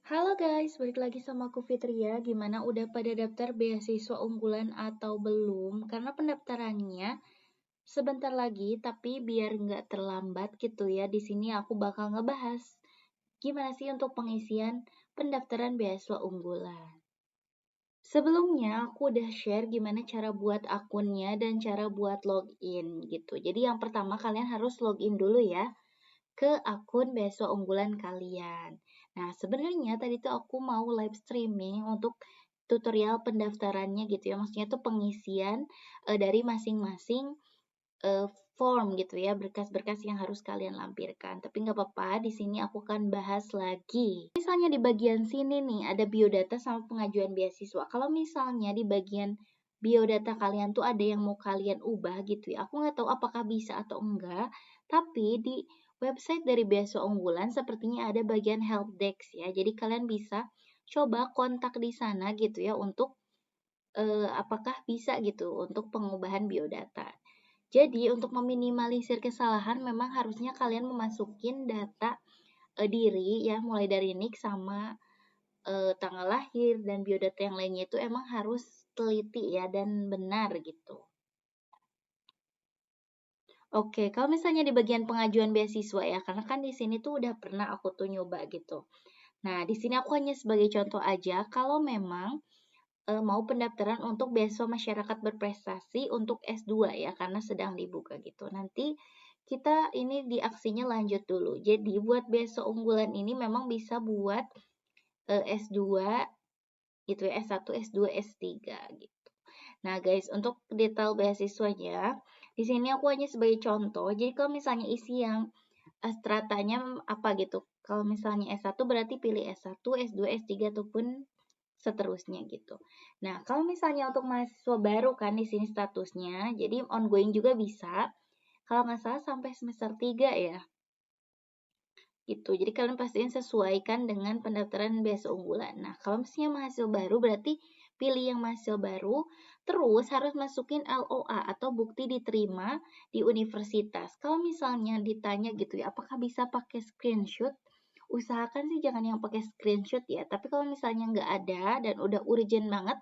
Halo guys, balik lagi sama aku Fitria. Gimana udah pada daftar beasiswa unggulan atau belum? Karena pendaftarannya sebentar lagi, tapi biar nggak terlambat gitu ya. Di sini aku bakal ngebahas gimana sih untuk pengisian pendaftaran beasiswa unggulan. Sebelumnya aku udah share gimana cara buat akunnya dan cara buat login gitu. Jadi yang pertama kalian harus login dulu ya ke akun beasiswa unggulan kalian. Nah, sebenarnya tadi tuh aku mau live streaming untuk tutorial pendaftarannya gitu ya. Maksudnya tuh pengisian dari masing-masing eh, form gitu ya, berkas-berkas yang harus kalian lampirkan. Tapi nggak apa-apa, di sini aku akan bahas lagi. Misalnya di bagian sini nih ada biodata sama pengajuan beasiswa. Kalau misalnya di bagian biodata kalian tuh ada yang mau kalian ubah gitu ya. Aku nggak tahu apakah bisa atau enggak. Tapi di website dari beasiswa unggulan sepertinya ada bagian help desk ya. Jadi kalian bisa coba kontak di sana gitu ya untuk apakah bisa gitu untuk pengubahan biodata. Jadi untuk meminimalisir kesalahan memang harusnya kalian memasukin data diri ya mulai dari NIK sama tanggal lahir dan biodata yang lainnya itu emang harus teliti ya dan benar gitu. Oke, kalau misalnya di bagian pengajuan beasiswa ya, karena kan di sini tuh udah pernah aku tuh nyoba gitu. Nah, di sini aku hanya sebagai contoh aja, kalau memang mau pendaftaran untuk beasiswa masyarakat berprestasi untuk S2 ya, karena sedang dibuka gitu. Nanti kita ini di aksinya lanjut dulu. Jadi buat beasiswa unggulan ini memang bisa buat S2 gitu ya, S1, S2, S3 gitu. Nah, guys, untuk detail beasiswanya, di sini aku hanya sebagai contoh. Jadi kalau misalnya isi yang stratanya apa gitu. Kalau misalnya S1 berarti pilih S1, S2, S3 ataupun seterusnya gitu. Nah, kalau misalnya untuk mahasiswa baru kan di sini statusnya, jadi ongoing juga bisa. Kalau nggak salah sampai semester 3 ya. Gitu. Jadi kalian pastiin sesuaikan dengan pendaftaran beasiswa unggulan. Nah, kalau misalnya mahasiswa baru berarti pilih yang mahasiswa baru, terus harus masukin LOA atau bukti diterima di universitas. Kalau misalnya ditanya gitu ya, apakah bisa pakai screenshot? Usahakan sih jangan yang pakai screenshot ya. Tapi kalau misalnya nggak ada dan udah urgent banget,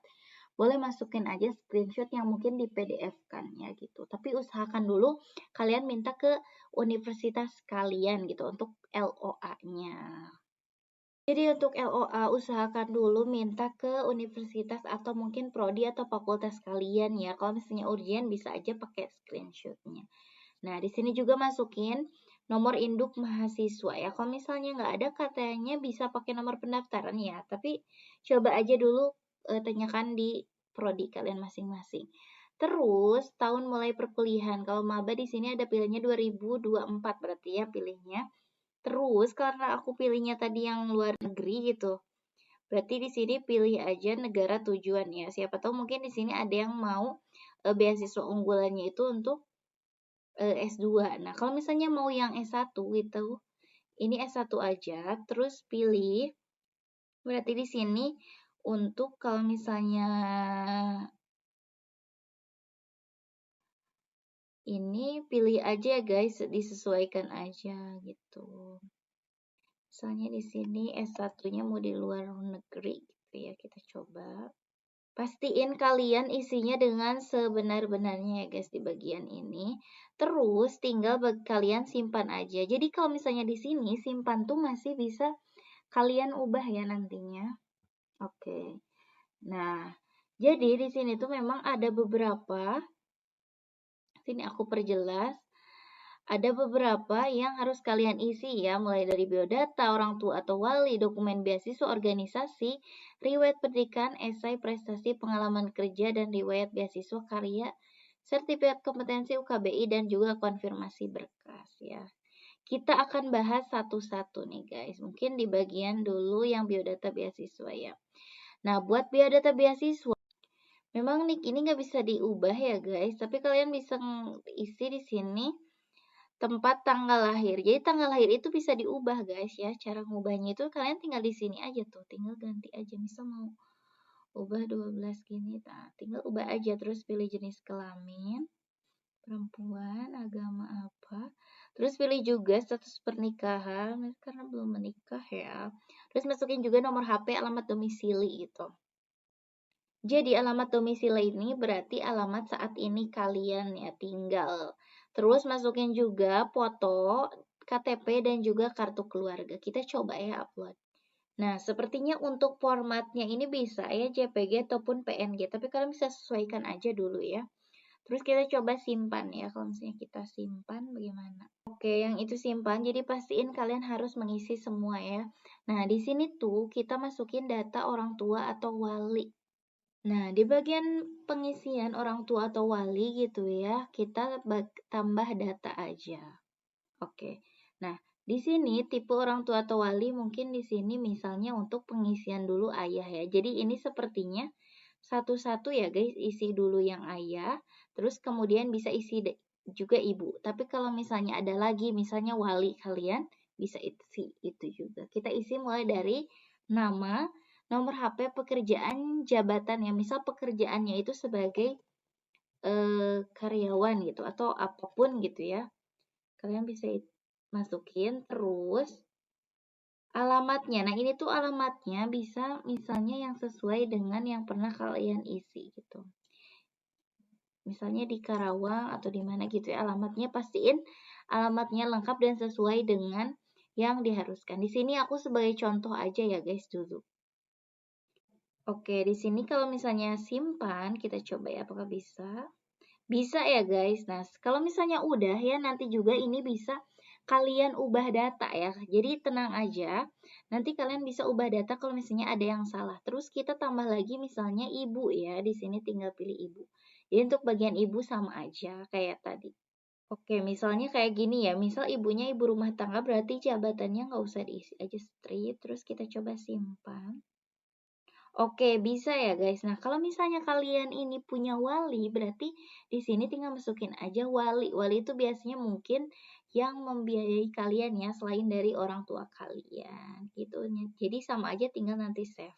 boleh masukin aja screenshot yang mungkin di PDF kan ya gitu. Tapi usahakan dulu kalian minta ke universitas kalian gitu untuk LOA-nya. Jadi untuk LOA usahakan dulu minta ke universitas atau mungkin prodi atau fakultas kalian ya. Kalau misalnya urgent bisa aja pakai screenshotnya. Nah, di sini juga masukin nomor induk mahasiswa ya. Kalau misalnya nggak ada katanya bisa pakai nomor pendaftaran ya. Tapi coba aja dulu tanyakan di prodi kalian masing-masing. Terus tahun mulai perkuliahan. Kalau maba di sini ada pilihnya 2024 berarti ya pilihnya. Terus karena aku pilihnya tadi yang luar negeri gitu. Berarti di sini pilih aja negara tujuan ya. Siapa tahu mungkin di sini ada yang mau beasiswa unggulannya itu untuk S2. Nah, kalau misalnya mau yang S1 gitu, ini S1 aja, terus pilih, berarti di sini untuk kalau misalnya ini pilih aja ya guys, disesuaikan aja gitu. Misalnya di sini S1-nya mau di luar negeri gitu ya, kita coba. Pastiin kalian isinya dengan sebenar-benarnya ya guys di bagian ini. Terus tinggal kalian simpan aja. Jadi kalau misalnya di sini simpan tuh masih bisa kalian ubah ya nantinya. Oke. Nah, jadi di sini tuh memang ada beberapa. Sini aku perjelas. Ada beberapa yang harus kalian isi ya, mulai dari biodata, orang tua atau wali, dokumen beasiswa organisasi, riwayat pendidikan, esai prestasi pengalaman kerja, dan riwayat beasiswa karya, sertifikat kompetensi UKBI, dan juga konfirmasi berkas ya. Kita akan bahas satu-satu nih guys, mungkin di bagian dulu yang biodata beasiswa ya. Nah, buat biodata beasiswa, memang nik ini nggak bisa diubah ya guys, tapi kalian bisa isi di sini tempat tanggal lahir. Jadi tanggal lahir itu bisa diubah guys ya. Cara ngubahnya itu kalian tinggal di sini aja tuh. Tinggal ganti aja. Misal mau ubah 12 gini. Nah, tinggal ubah aja. Terus pilih jenis kelamin. Perempuan, agama apa. Terus pilih juga status pernikahan, karena belum menikah ya. Terus masukin juga nomor HP, alamat domisili gitu. Jadi alamat domisili ini berarti alamat saat ini kalian ya tinggal. Terus masukin juga foto, KTP dan juga kartu keluarga. Kita coba ya upload. Nah, sepertinya untuk formatnya ini bisa ya JPG ataupun PNG, tapi kalian bisa sesuaikan aja dulu ya. Terus kita coba simpan ya, kalau misalnya kita simpan bagaimana? Oke, yang itu simpan, jadi pastiin kalian harus mengisi semua ya. Nah, di sini tuh kita masukin data orang tua atau wali. Nah, di bagian pengisian orang tua atau wali gitu ya, kita tambah data aja. Oke. Nah, di sini tipe orang tua atau wali mungkin di sini misalnya untuk pengisian dulu ayah ya. Jadi ini sepertinya satu-satu ya guys, isi dulu yang ayah, terus kemudian bisa isi juga ibu. Tapi kalau misalnya ada lagi misalnya wali kalian bisa isi itu juga. Kita isi mulai dari nama, nomor HP, pekerjaan, jabatan ya. Misal pekerjaannya itu sebagai karyawan gitu atau apapun gitu ya. Kalian bisa masukin terus alamatnya. Nah, ini tuh alamatnya bisa misalnya yang sesuai dengan yang pernah kalian isi gitu. Misalnya di Karawang atau di mana gitu ya, alamatnya pastiin alamatnya lengkap dan sesuai dengan yang diharuskan. Di sini aku sebagai contoh aja ya guys dulu. Oke, di sini kalau misalnya simpan, kita coba ya apakah bisa. Bisa ya guys. Nah, kalau misalnya udah ya nanti juga ini bisa kalian ubah data ya. Jadi tenang aja. Nanti kalian bisa ubah data kalau misalnya ada yang salah. Terus kita tambah lagi misalnya ibu ya. Di sini tinggal pilih ibu. Jadi untuk bagian ibu sama aja kayak tadi. Oke, misalnya kayak gini ya. Misal ibunya ibu rumah tangga berarti jabatannya nggak usah diisi aja straight. Terus kita coba simpan. Oke, bisa ya guys. Nah, kalau misalnya kalian ini punya wali, berarti di sini tinggal masukin aja wali. Wali itu biasanya mungkin yang membiayai kalian ya, selain dari orang tua kalian. Gitu. Jadi sama aja tinggal nanti save.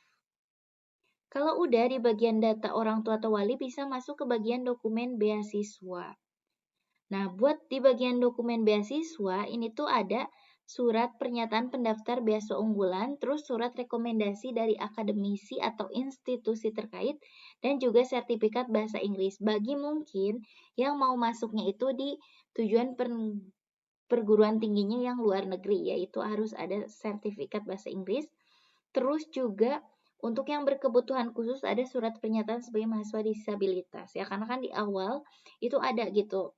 Kalau udah di bagian data orang tua atau wali, bisa masuk ke bagian dokumen beasiswa. Nah, buat di bagian dokumen beasiswa, ini tuh ada surat pernyataan pendaftar beasiswa unggulan, terus surat rekomendasi dari akademisi atau institusi terkait, dan juga sertifikat bahasa Inggris. Bagi mungkin yang mau masuknya itu di tujuan perguruan tingginya yang luar negeri, yaitu harus ada sertifikat bahasa Inggris. Terus juga untuk yang berkebutuhan khusus ada surat pernyataan sebagai mahasiswa disabilitas. Ya, karena kan di awal itu ada gitu.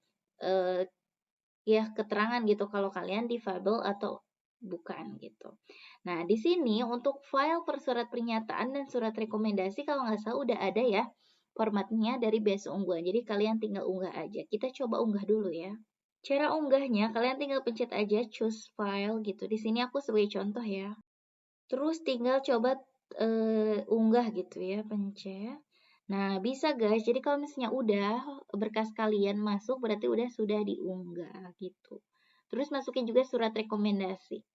Ya keterangan gitu kalau kalian difabel atau bukan gitu. Nah, di sini untuk file per surat pernyataan dan surat rekomendasi kalau nggak salah udah ada ya formatnya dari beasiswa unggulan. Jadi kalian tinggal unggah aja. Kita coba unggah dulu ya. Cara unggahnya kalian tinggal pencet aja choose file gitu. Di sini aku sebagai contoh ya. Terus tinggal coba unggah gitu ya, pencet. Nah, bisa guys. Jadi kalau misalnya udah berkas kalian masuk berarti udah sudah diunggah gitu. Terus masukin juga surat rekomendasi.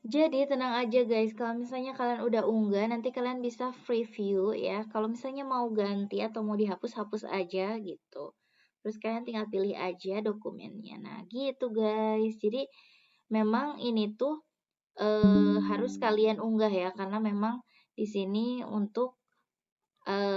Jadi tenang aja guys, kalau misalnya kalian udah unggah nanti kalian bisa preview ya. Kalau misalnya mau ganti atau mau dihapus, hapus aja gitu. Terus kalian tinggal pilih aja dokumennya. Nah, gitu guys. Jadi memang ini tuh harus kalian unggah ya karena memang di sini untuk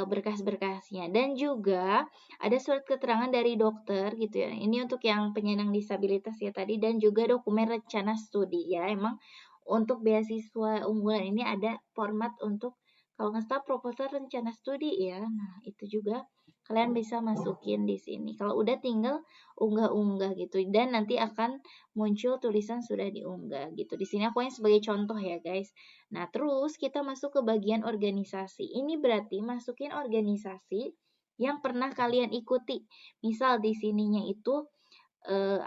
berkas-berkasnya dan juga ada surat keterangan dari dokter gitu ya. Ini untuk yang penyandang disabilitas ya tadi dan juga dokumen rencana studi ya. Emang untuk beasiswa unggulan ini ada format untuk kalau nggak salah proposal rencana studi ya. Nah, itu juga kalian bisa masukin di sini. Kalau udah tinggal unggah-unggah gitu dan nanti akan muncul tulisan sudah diunggah gitu. Di sini aku yang sebagai contoh ya, guys. Nah, terus kita masuk ke bagian organisasi. Ini berarti masukin organisasi yang pernah kalian ikuti. Misal di sininya itu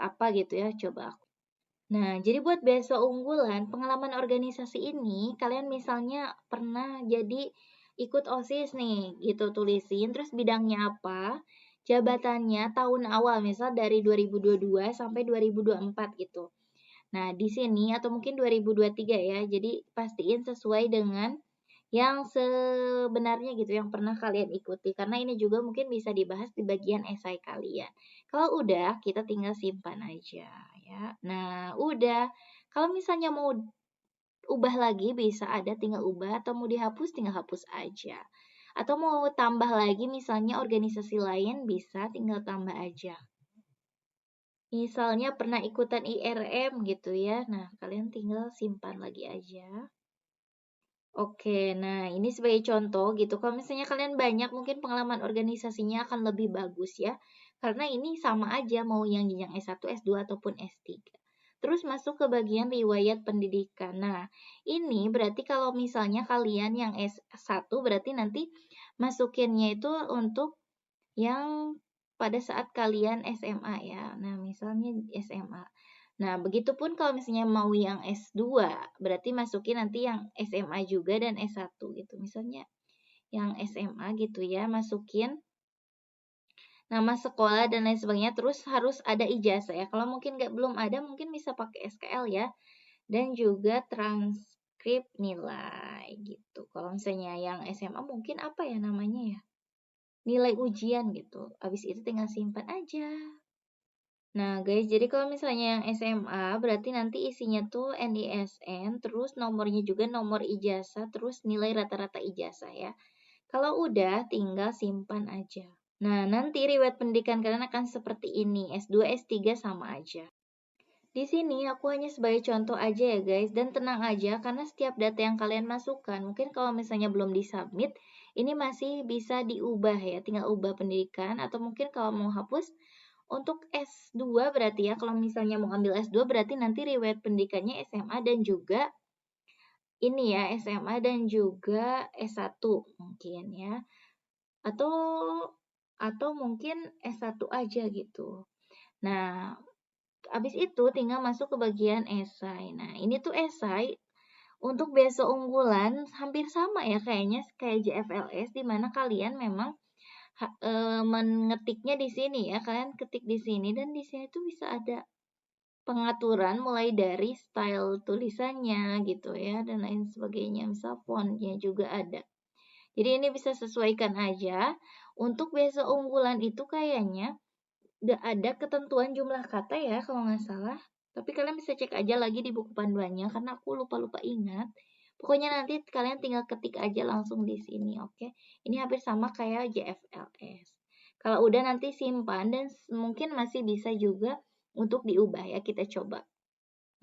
apa gitu ya, coba aku. Nah, jadi buat beasiswa unggulan, pengalaman organisasi ini kalian misalnya pernah jadi ikut OSIS nih, gitu tulisin, terus bidangnya apa, jabatannya tahun awal, misal dari 2022 sampai 2024 gitu. Nah, di sini atau mungkin 2023 ya. Jadi pastiin sesuai dengan yang sebenarnya gitu, yang pernah kalian ikuti. Karena ini juga mungkin bisa dibahas di bagian esai kalian. Kalau udah, kita tinggal simpan aja ya. Nah, udah. Kalau misalnya mau ubah lagi bisa ada tinggal ubah atau mau dihapus tinggal hapus aja. Atau mau tambah lagi misalnya organisasi lain bisa tinggal tambah aja. Misalnya pernah ikutan IRM gitu ya. Nah, kalian tinggal simpan lagi aja. Oke, nah ini sebagai contoh gitu. Kalau misalnya kalian banyak, mungkin pengalaman organisasinya akan lebih bagus ya. Karena ini sama aja mau yang jenjang S1, S2, ataupun S3. Terus masuk ke bagian riwayat pendidikan. Nah, ini berarti kalau misalnya kalian yang S1, berarti nanti masukinnya itu untuk yang pada saat kalian SMA ya. Nah, misalnya SMA. Nah, begitupun kalau misalnya mau yang S2, berarti masukin nanti yang SMA juga dan S1 gitu. Misalnya yang SMA gitu ya, masukin nama sekolah dan lain sebagainya, terus harus ada ijazah ya. Kalau mungkin belum ada, mungkin bisa pakai SKL ya. Dan juga transkrip nilai gitu. Kalau misalnya yang SMA mungkin apa ya namanya ya? Nilai ujian gitu. Habis itu tinggal simpan aja. Nah, guys, jadi kalau misalnya yang SMA, berarti nanti isinya tuh NISN, terus nomornya juga nomor ijazah, terus nilai rata-rata ijazah ya. Kalau udah, tinggal simpan aja. Nah, nanti riwayat pendidikan kalian akan seperti ini, S2, S3 sama aja. Di sini aku hanya sebagai contoh aja ya guys, dan tenang aja karena setiap data yang kalian masukkan, mungkin kalau misalnya belum disubmit, ini masih bisa diubah ya, tinggal ubah pendidikan, atau mungkin kalau mau hapus, untuk S2 berarti ya, kalau misalnya mau ambil S2 berarti nanti riwayat pendidikannya SMA dan juga ini ya, SMA dan juga S1 mungkin ya. Atau mungkin S1 aja gitu. Nah, habis itu tinggal masuk ke bagian esai. Nah, ini tuh esai untuk beasiswa unggulan hampir sama ya kayaknya kayak JFLS di mana kalian memang mengetiknya di sini ya. Kalian ketik di sini dan di sini tuh bisa ada pengaturan mulai dari style tulisannya gitu ya dan lain sebagainya. Misal fontnya juga ada. Jadi ini bisa sesuaikan aja. Untuk beasiswa unggulan itu kayaknya nggak ada ketentuan jumlah kata ya kalau nggak salah. Tapi kalian bisa cek aja lagi di buku panduannya karena aku lupa-lupa ingat. Pokoknya nanti kalian tinggal ketik aja langsung di sini, oke? Ini hampir sama kayak JFLS. Kalau udah nanti simpan dan mungkin masih bisa juga untuk diubah ya, kita coba.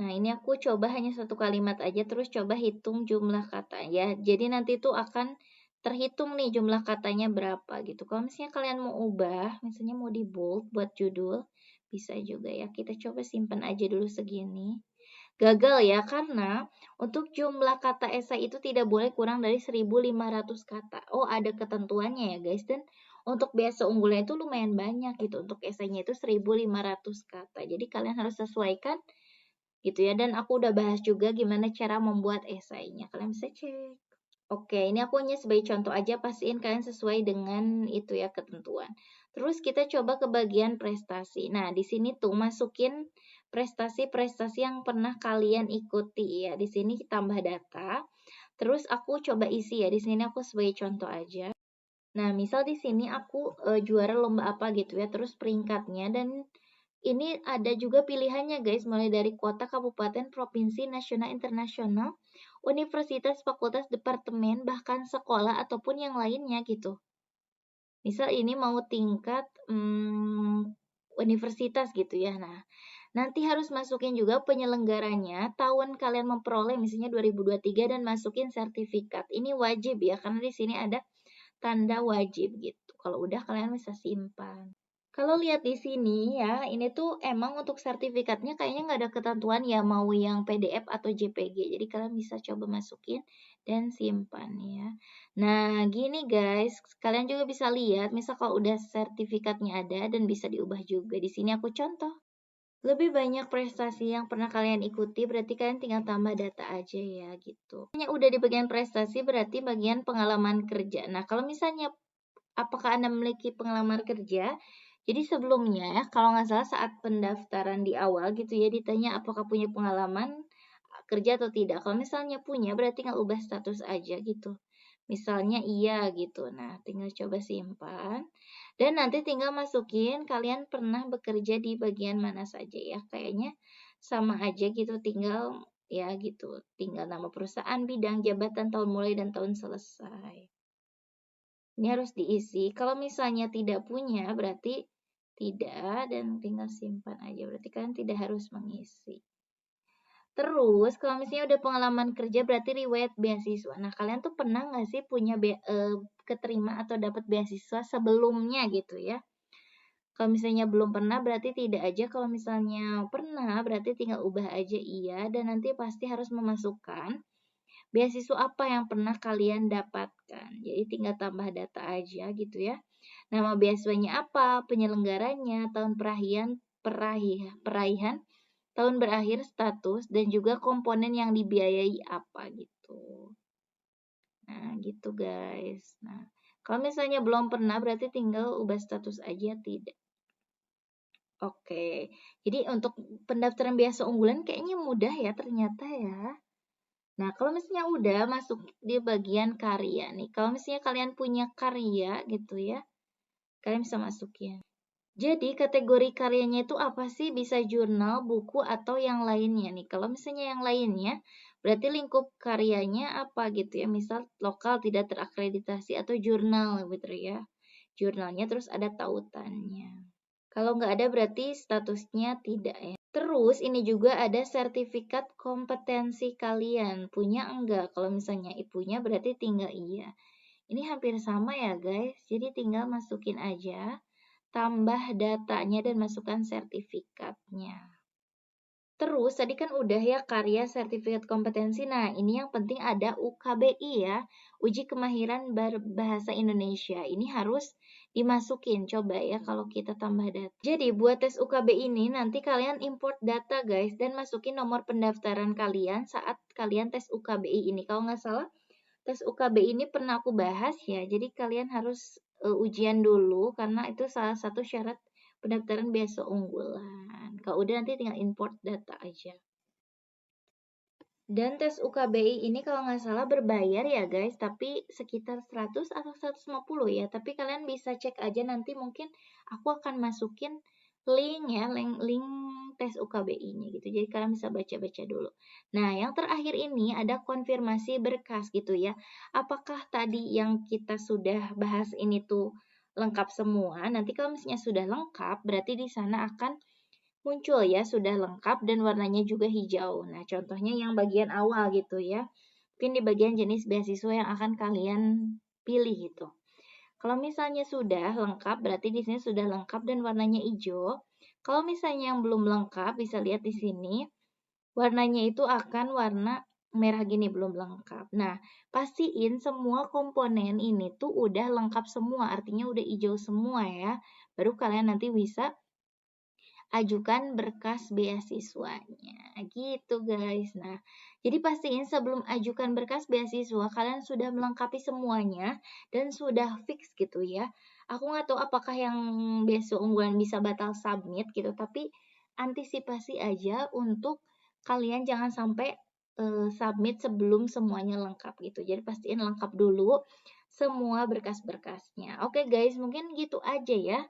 Nah, ini aku coba hanya satu kalimat aja, terus coba hitung jumlah kata ya. Jadi nanti tuh akan terhitung nih jumlah katanya berapa gitu. Kalau misalnya kalian mau ubah, misalnya mau di bold buat judul, bisa juga ya. Kita coba simpan aja dulu segini. Gagal ya, karena untuk jumlah kata esai itu tidak boleh kurang dari 1.500 kata. Oh, ada ketentuannya ya guys. Dan untuk biasa unggulnya itu lumayan banyak gitu. Untuk esainya itu 1.500 kata. Jadi kalian harus sesuaikan gitu ya. Dan aku udah bahas juga gimana cara membuat esainya. Kalian bisa cek. Oke, ini aku hanya sebagai contoh aja, pastiin kalian sesuai dengan itu ya ketentuan. Terus kita coba ke bagian prestasi. Nah, di sini tuh masukin prestasi-prestasi yang pernah kalian ikuti ya. Di sini tambah data. Terus aku coba isi ya. Di sini aku sebagai contoh aja. Nah, misal di sini aku juara lomba apa gitu ya, terus peringkatnya dan ini ada juga pilihannya guys, mulai dari kota, kabupaten, provinsi, nasional, internasional, universitas, fakultas, departemen, bahkan sekolah ataupun yang lainnya gitu. Misal ini mau tingkat universitas gitu ya. Nah, nanti harus masukin juga penyelenggaranya, tahun kalian memperoleh misalnya 2023 dan masukin sertifikat. Ini wajib ya, karena di sini ada tanda wajib gitu. Kalau udah kalian bisa simpan. Kalau lihat di sini ya, ini tuh emang untuk sertifikatnya kayaknya nggak ada ketentuan ya mau yang PDF atau JPG. Jadi kalian bisa coba masukin dan simpan ya. Nah, gini guys, kalian juga bisa lihat misal kalau udah sertifikatnya ada dan bisa diubah juga. Di sini aku contoh. Lebih banyak prestasi yang pernah kalian ikuti, berarti kalian tinggal tambah data aja ya gitu. Hanya udah di bagian prestasi berarti bagian pengalaman kerja. Nah, kalau misalnya apakah Anda memiliki pengalaman kerja? Jadi sebelumnya ya, kalau nggak salah saat pendaftaran di awal gitu ya, ditanya apakah punya pengalaman kerja atau tidak. Kalau misalnya punya, berarti nggak ubah status aja gitu. Misalnya iya gitu. Nah, tinggal coba simpan. Dan nanti tinggal masukin kalian pernah bekerja di bagian mana saja ya. Kayaknya sama aja gitu, tinggal ya gitu. Tinggal nama perusahaan, bidang, jabatan, tahun mulai, dan tahun selesai. Ini harus diisi. Kalau misalnya tidak punya, berarti tidak, dan tinggal simpan aja. Berarti kalian tidak harus mengisi. Terus, kalau misalnya udah pengalaman kerja, berarti riwayat beasiswa. Nah, kalian tuh pernah nggak sih punya keterima atau dapat beasiswa sebelumnya gitu ya? Kalau misalnya belum pernah, berarti tidak aja. Kalau misalnya pernah, berarti tinggal ubah aja iya. Dan nanti pasti harus memasukkan beasiswa apa yang pernah kalian dapatkan. Jadi tinggal tambah data aja gitu ya. Nama beasiswanya apa, penyelenggaranya, tahun peraihan, tahun berakhir, status, dan juga komponen yang dibiayai apa gitu. Nah, gitu guys. Nah, kalau misalnya belum pernah berarti tinggal ubah status aja tidak. Oke. Jadi untuk pendaftaran beasiswa unggulan kayaknya mudah ya ternyata ya. Nah, kalau misalnya udah masuk di bagian karya nih. Kalau misalnya kalian punya karya gitu ya, kalian bisa masukin. Jadi kategori karyanya itu apa sih? Bisa jurnal, buku, atau yang lainnya nih. Kalau misalnya yang lainnya, berarti lingkup karyanya apa gitu ya. Misal lokal tidak terakreditasi atau jurnal gitu ya. Jurnalnya terus ada tautannya. Kalau nggak ada berarti statusnya tidak ya. Terus ini juga ada sertifikat kompetensi kalian. Punya enggak? Kalau misalnya punya berarti tinggal iya. Ini hampir sama ya guys. Jadi tinggal masukin aja, tambah datanya dan masukkan sertifikatnya. Terus tadi kan udah ya karya sertifikat kompetensi. Nah, ini yang penting ada UKBI ya, Uji Kemahiran Berbahasa Indonesia. Ini harus dimasukin. Coba ya kalau kita tambah data. Jadi buat tes UKBI ini nanti kalian import data guys dan masukin nomor pendaftaran kalian saat kalian tes UKBI ini. Kalau nggak salah tes UKBI ini pernah aku bahas ya. Jadi kalian harus ujian dulu karena itu salah satu syarat pendaftaran beasiswa unggulan. Kalau udah nanti tinggal import data aja. Dan tes UKBI ini kalau nggak salah berbayar ya guys, tapi sekitar 100 atau 150 ya. Tapi kalian bisa cek aja nanti mungkin aku akan masukin link ya, link tes UKBI-nya gitu. Jadi kalian bisa baca-baca dulu. Nah, yang terakhir ini ada konfirmasi berkas gitu ya. Apakah tadi yang kita sudah bahas ini tuh lengkap semua? Nanti kalau misalnya sudah lengkap, berarti di sana akan muncul ya sudah lengkap dan warnanya juga hijau. Nah, contohnya yang bagian awal gitu ya. Mungkin di bagian jenis beasiswa yang akan kalian pilih gitu. Kalau misalnya sudah lengkap, berarti di sini sudah lengkap dan warnanya hijau. Kalau misalnya yang belum lengkap, bisa lihat di sini. Warnanya itu akan warna merah gini, belum lengkap. Nah, pastiin semua komponen ini tuh udah lengkap semua, artinya udah hijau semua ya. Baru kalian nanti bisa ajukan berkas beasiswanya. Gitu guys. Nah, jadi pastiin sebelum ajukan berkas beasiswa, kalian sudah melengkapi semuanya dan sudah fix gitu ya. Aku nggak tahu apakah yang beasiswa unggulan bisa batal submit gitu, tapi antisipasi aja untuk kalian jangan sampai submit sebelum semuanya lengkap gitu. Jadi pastiin lengkap dulu semua berkas-berkasnya. Oke guys, mungkin gitu aja ya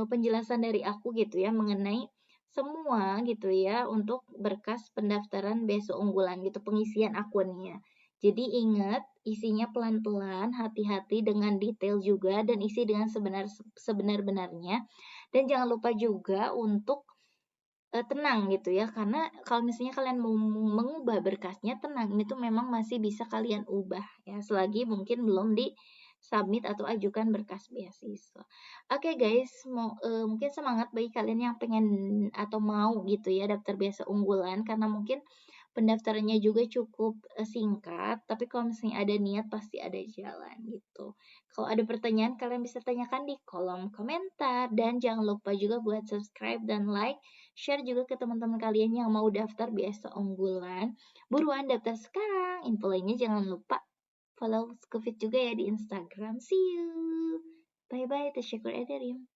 penjelasan dari aku gitu ya mengenai semua gitu ya untuk berkas pendaftaran beasiswa unggulan gitu pengisian akunnya. Jadi ingat isinya pelan-pelan, hati-hati dengan detail juga dan isi dengan sebenar-benarnya. Dan jangan lupa juga untuk tenang gitu ya karena kalau misalnya kalian mau mengubah berkasnya tenang ini tuh memang masih bisa kalian ubah ya selagi mungkin belum di submit atau ajukan berkas beasiswa. Oke guys, mungkin semangat bagi kalian yang pengen atau mau gitu ya daftar beasiswa unggulan karena mungkin pendaftarannya juga cukup singkat, tapi kalau misalnya ada niat pasti ada jalan gitu. Kalau ada pertanyaan kalian bisa tanyakan di kolom komentar dan jangan lupa juga buat subscribe dan like, share juga ke teman-teman kalian yang mau daftar beasiswa unggulan. Buruan daftar sekarang. Info lainnya jangan lupa follow Skufit juga ya di Instagram. See you. Bye bye. Tasyakur ederim.